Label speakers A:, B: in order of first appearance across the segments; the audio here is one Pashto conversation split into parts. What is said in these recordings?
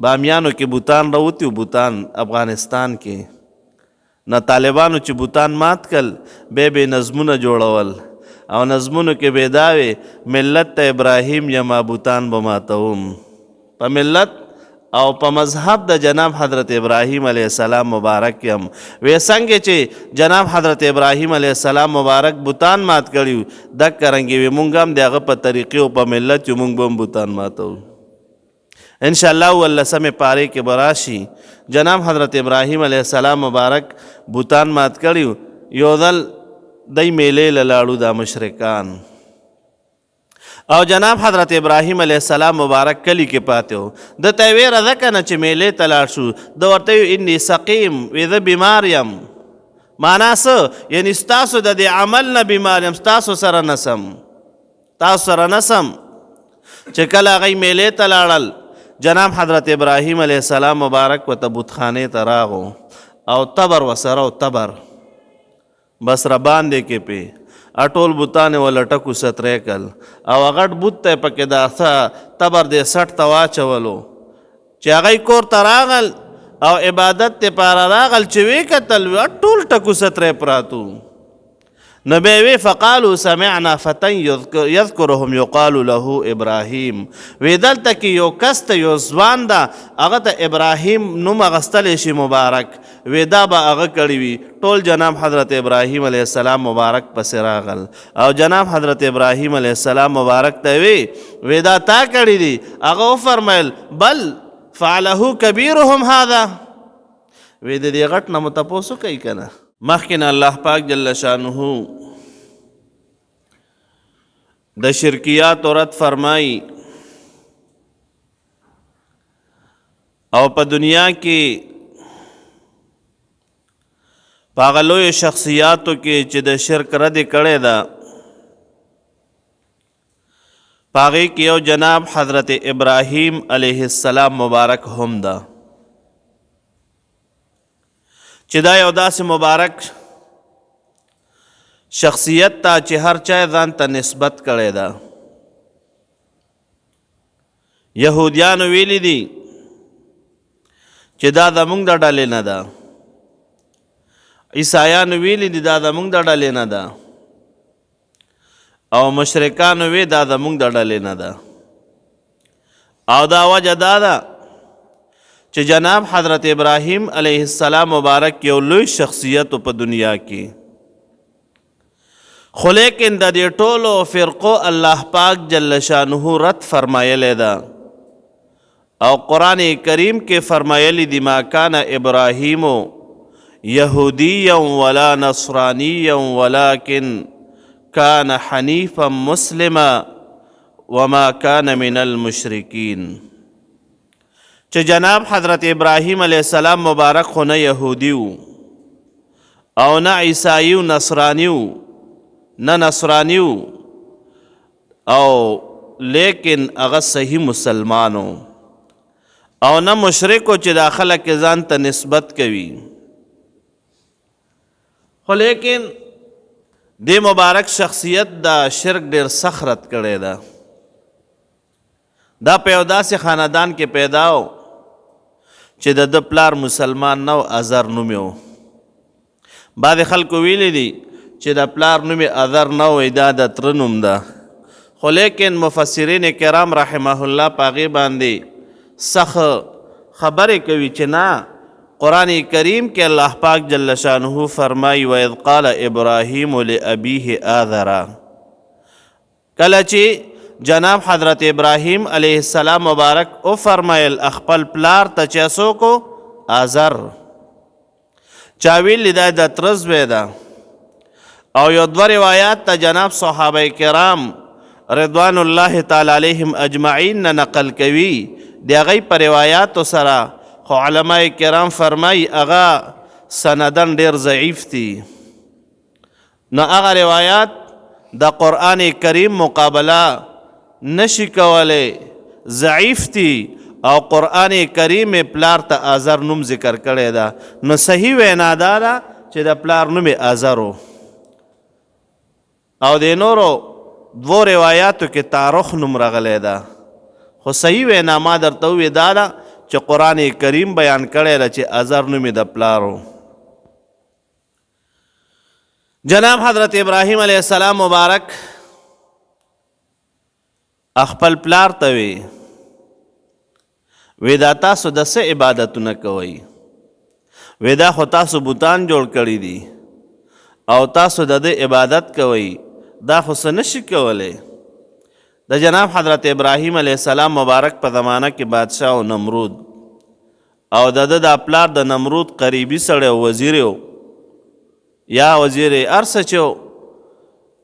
A: بامیانو کې بوتان راوتی و بوتان افغانستان کې نه طالبانو چې بوتان مات کل به نظمونه جوړول او نظمونو کې به داوي ملت ته ابراهیم یما بوتان به ماتوم په ملت او په مذهب د جناب حضرت ابراهیم علیه السلام مبارک یم وې څنګه چې جناب حضرت ابراهیم علیه السلام مبارک بوتان مات کړي دک کرنګي وي مونږ هم دغه په طریقې او په ملت یو مونږ هم بوتان ماتو ان شاء الله ولسمه پاره کې براشي جناب حضرت ابراهیم علیه السلام مبارک بوتان مات کړي یو ځل دای میلې لاړو د مشرکان او جناب حضرت ابراهیم علیه السلام مبارک کلی کې پاتې د ته ویره ده که نه چې میلې ته لاړ شو د ورته انی سقیم وی زه بیمار یم معنا څه یعنی ستاسو د دې عمل نه بیمار یم ستاسو سره نسم چې کله هغوی میلې ته لاړل جناب حضرت ابراهیم علیه السلام مبارک ورته بتخانې ته راغو او تبر ورسره و تبر بس را باندې کې پې اټول بوتانې ولټکو سترې کل او غټ بوت ته پکې دا تبر دې سټ ته واچولو چې هغوی کور ته راغل او عبادت ته پاره راغل چې وی کتل ټول ټکو سترې پراتو نو به وی فقالو سمعنا فتى يذكرهم يقال له ابراهيم وی دلته کې یو کس ته یو ځوان ده هغه ته ابراهیم نوم اخیستلی شي مبارک وی دا به هغه کړي وي ټول جناب حضرت ابراهیم علیه السلام مبارک پسې راغل او جناب حضرت ابراهیم علیه السلام مبارک ته وی دا تا کړي دي هغه وفرمیل بل فعله کبیرهم هذا وی د دې غټ نه مو تپوسو کوي که نه مخکې نه الله پاک جل شانه د شرکیات رد فرمائی او په دنیا کې په هغه لویو شخصیاتو کې چې د شرک رد کړی ده په هغې کې یو جناب حضرت ابراهیم علیه السلام مبارک هم ده چې دا یو داسې مبارک شخصیت ته چې هر چا ځان ته نسبت کړی ده یهودیانو ویلی دي چې دا زموږ د ډلې نه ده عیسایانو ویلی دي دا زموږ د ډلې نه ده او مشرکانو وی دا زموږ د ډلې نه ده او دا وجه دا ده چې جناب حضرت ابراهیم علیه السلام مبارک یو لوی شخصیت په دنیا کې خو لیکن د دې ټولو فرقو الله پاک جل شانه رد فرمایلی ده او قرآن کریم کې فرمایلی دي ما کان ابراهیم یهودیا ولا نصرانیا ولکن کان حنیفا مسلما وما کان من المشرکین چې جناب حضرت ابراهیم علیه السلام مبارک خو نه یهودی و او نه عیسائی و نصرانی و نه نصرانی و او لیکن هغه صحیح مسلمانو او نه مشرکو چې دا خلک ځان ته نسبت کوي خو لیکن دې مبارک شخصیت دا شرک ډېر سخت رد کړی ده دا په یو داسې خاندان کې پیدا و چې د پلار مسلمان نه و ازر نوم یې و بعضې خلکو ویلی دي چې د پلار نوم یې ازر نه و دا د تره نوم ده خو لیکن مفسرین کرام رحمه الله په هغې باندې سخت خبرې کوي چې نه قرآن کریم کې الله پاک جل شانه فرمایي وَإِذْ قَالَ إِبْرَاهِيمُ لِأَبِيهِ آذَرَ کله چې جناب حضرت ابراهیم علیه السلام مبارک او فرمایل خپل پلار ته چې څوک آذر چا ویلي دا د تره زوی ده او یو دوه روایات ته جناب صحابه کرام رضوان الله تعالی علیهم اجمعین نه نقل کوي د هغوی په روایاتو سره خو علما کرام فرمایي هغه سندن ډېر ضعیف دي نو هغه روایات د قرآن کریم مقابله نشي کولی ضعیف دي او قرآن کریم پلار ته آذر نوم ذکر کړی ده نو صحیح وینا دا ده چې د پلار نوم آذر و او د نورو دوو روایاتو کې تاریخ نوم راغلی ده خو صحیح وینا ما درته وویې دا ده چې قرآن کریم بیان کړی ده چې ازر نوم د پلارو. جناب حضرت ابراهیم علیه السلام مبارک خپل پلار ته وی دا تاسو د څه عبادتونه کوئ؟ وی دا خو تاسو بوتان جوړ کړي دي او تاسو د دې عبادت کوئ، دا خو څه نشي کولی. د جناب حضرت ابراهیم علیه السلام مبارک په زمانه کې بادشاه او نمرود او د د پلار د نمرود قریبي سړی وزیر یا وزیر ارسه چې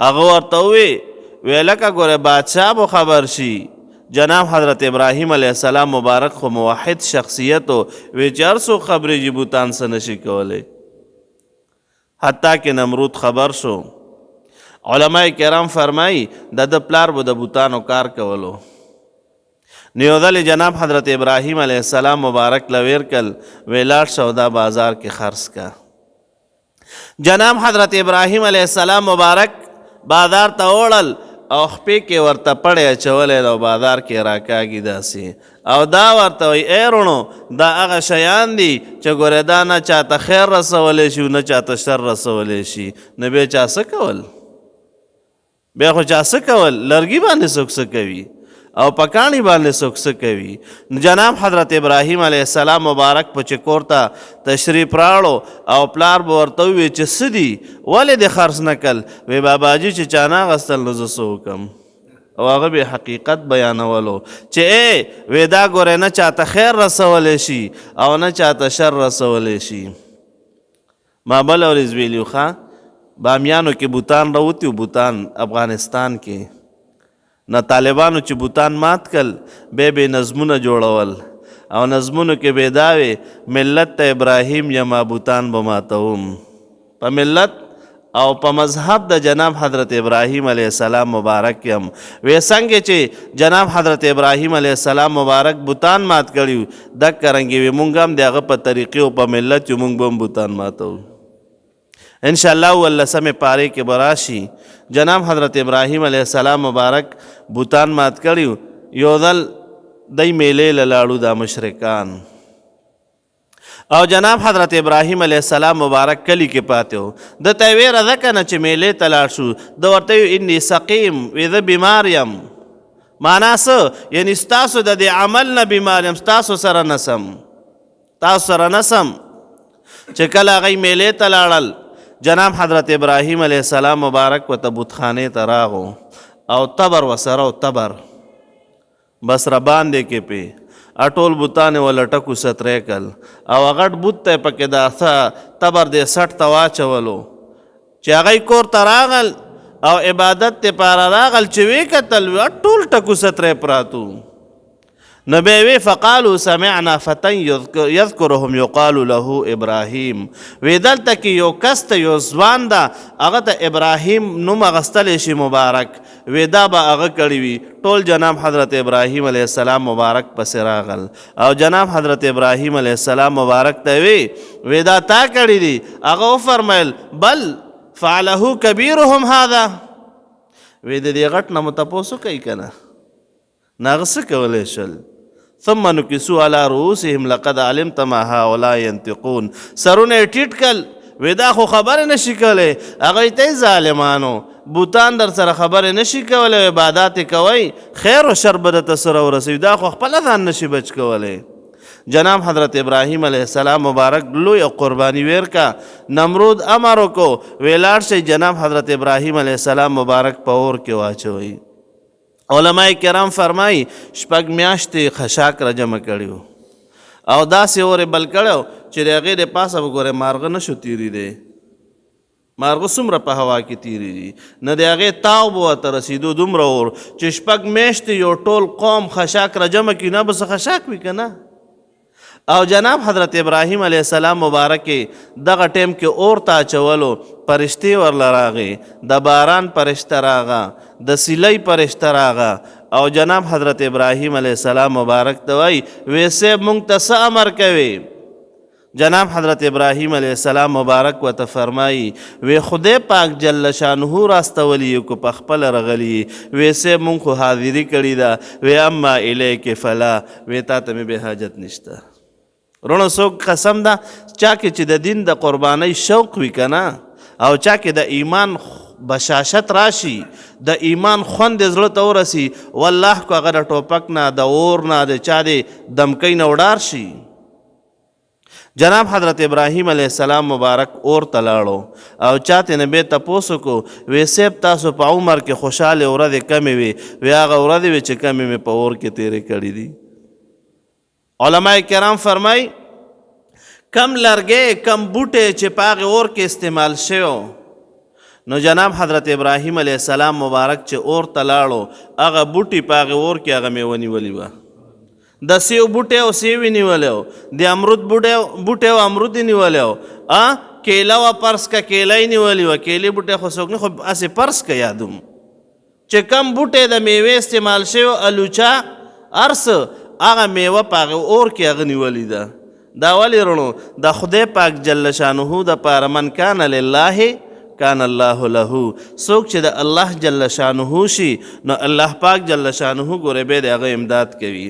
A: هغه ورته وی لکه ګوره بادشاه به خبر شي. جناب حضرت ابراهیم علیه السلام مبارک خو موحد شخصیت و وی چې هر څوک خبرېږي بوتان څه نشي کولی. حتی که نمرود خبر شو، علماء کرام فرمایی د پلار به د بوتانو کار کولو. نو یو ځل جناب حضرت ابراهیم علیه السلام مبارک لویر کل وی لاړ شه او دا بازار کې خرڅ کا. جناب حضرت ابراهیم علیه السلام مبارک بازار ته وړل او خپې کې ورته پړی اچولی او بازار کې راکاږي داسې او دا ورته وایي ای رونو دا هغه شیان دي چې ګورې دا نه چاته خیر رسولی شي نه چاته شر رسولی شي. نو بیا چا څه کول؟ بیا خو چا څه کول؟ لرګي باندې څوک څه کوي او پکاڼي باندې څوک څه کوي. جناب حضرت ابراهیم علیه السلام مبارک په چې کور ته تشریف راوړو او پلار به ورته ووایي چې څه دي ولې دې خرڅ نه کړل؟ وی باباجي چې چا نه اخیستل نو زه څه وکړم؟ او هغه به حقیقت بیانولو چې وی دا ګورې نه چاته خیر رسولی شي او نه چاته شر رسولی شي. ما بله ورځ ویلي ښه بامیانو کې بوتان راوتي و بوتان افغانستان کې نه طالبانو چې بوتان مات کل به نظمونه جوړول او نظمونو کې به دا وی ملت ته ابراهیم یما بوتان به ماتوم. په ملت او په مذهب د جناب حضرت ابراهیم علیه السلام مبارک یم. وی څنګه چې جناب حضرت ابراهیم علیه السلام مبارک بوتان مات کړي دک رنګې وی مونږ هم د هغه په طریقې او په ملت یو مونږ به هم بوتان ماتو. انشاءالله ولسمې پارې کې به راشي جناب حضرت ابراهیم علیه السلام مبارک بوتان مات کړي. یو ځل دی میلې له لاړو دا مشرکان او جناب حضرت ابراهیم علیه السلام مبارک کلی کې پاتې و. ده ته یې ویره ده که نه چې میلې ته لاړ شو؟ ده ورته وی انی سقیم، وی زه بیمار یم. معنا څه؟ یعنې ستاسو د دې عمل نه بیمار یم، ستاسو سره نسم چې کله هغوی میلې ته لاړل جناب حضرت ابراهیم علیه السلام مبارک ورته بتخانې ته راغو او تبر وسره و تبر بس را باندې کې پې اټول بوتانې ولټکو سترې کل او غټ بوت ته پکې دا تبر دې سټ ته واچولو چې هغوی کور ته راغل او عبادت ته پاره راغل چې وی کتل ټول ټکو سترې پراتو. نو بیا وی فقالو سمعنا فتى یذکرهم یقال له ابراهیم. وی دلته کې یو کس ته یو ځوان ده هغه ته ابراهیم نوم اخیستلی شي مبارک. وی دا به هغه کړي وي. ټول جناب حضرت ابراهیم علیه السلام مبارک پسې راغل او جناب حضرت ابراهیم علیه السلام مبارک ته وی دا تا کړي دي؟ هغه وفرمیل بل فعله کبیرهم هذا. وی د دې غټ نه مو تپوس کوي که نه؟ هغه څه کولی شول؟ ثم نکسوا علی رؤوسهم لقد علمت ما هؤلاء ينطقون. سرونه یې ټیټ کړل. وی دا خو خبرې نشي کولی. هغوی ته یې ظالمانو بوتان در سره خبرې نشي کولی، عبادات یې کوئ، خیر و شر به درته سره ورسوي، دا خو خپله ځان نشي بچ کولی. جناب حضرت ابراهیم علیه السلام مبارک لوی قربانی ویر کا. نمرود امر وکړو وی لاړ شئ جناب حضرت ابراهیم علیه السلام مبارک په اور کې واچوئ. علماء کرام فرمایي 6 میاشتې خشاک را جمع کړي وو او داسې اور یې بل کړی و چې د هغې د پاسه به ګورې مارغه نشو تېرېدی. مارغه څومره په هوا کې تېرېږي، نه د هغې تاو به ورته رسېدو دومره اور چې 6 میاشتې یو ټول قوم خشاک را جمع کړي. نه به څه خشاک وي که نه؟ او جناب حضرت ابراهیم علیه السلام مبارک دغه ټیم کې اور ته اچولو پرشتې ورله راغې، د باران پرشته راغه، د سیلۍ پرشته راغه او جناب حضرت ابراهیم علیه السلام مبارک ته وایي وی صاحب مونږ ته څه امر کوي؟ جناب حضرت ابراهیم علیه السلام مبارک ورته فرمایي وی خدای پاک جل شانه راستولی کو په خپل رغلی وی سه مونږ خو حاضری کړی ده وی اما الیک فلا وی تا ته به حاجت نشته. رونو څوک قسم ده چا کې چې د دین د قربانۍ شوق وي کنه او چا کې د ایمان بشاشت راشي د ایمان خوند زړه ته ورسي والله کو هغه د ټوپک نه د اور نه د چا د دمکۍ نه وډار شي. جناب حضرت ابراهیم علیه السلام مبارک اور تلاړو او چاته نه به تاسو کو وې سیب تاسو په عمر کې خوشاله ورځې کمې وي وی هغه ورځې چې کمې مې په اور کې تیرې کړې دي. علماء کرام فرمای کم لرګې کم بوټه چې پاغه اور کې استعمال شوی نو جناب حضرت ابراهیم علیه السلام مبارک چې اور تلاړو هغه بوټي پاغه اور کې هغه مې ونیولې وه د سیو بوټی او سیوی نیولی و د امرود بوټی او امرود یې نیولی و کیله وه پرس که کیله یې نیولې وه کیلې بوټی خو څوک نه خو هسې پرس که یادوم چې کم بوټی د میوې استعمال شوی الوچا ارس هغه میوه په هغه اور کې هغه نیولې ده. دا ولې رڼو د خدای پاک جل شانه دپاره من کان لله کان الله له څوک چې د الله جل شانه شي نو الله پاک جل شانه ګورې به د هغه امداد کوي.